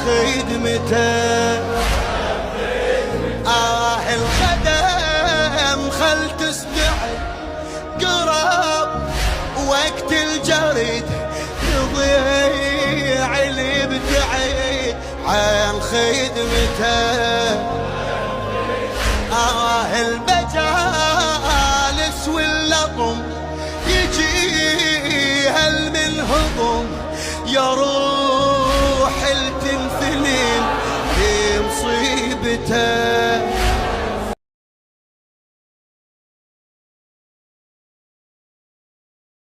خدمته. الخدم خل تستعد قرب وقت الجريد يضيع اللي ابتعد عن خدمته. المجالس واللطم يجي هل من هضم يروح التمثيل في مصيبته.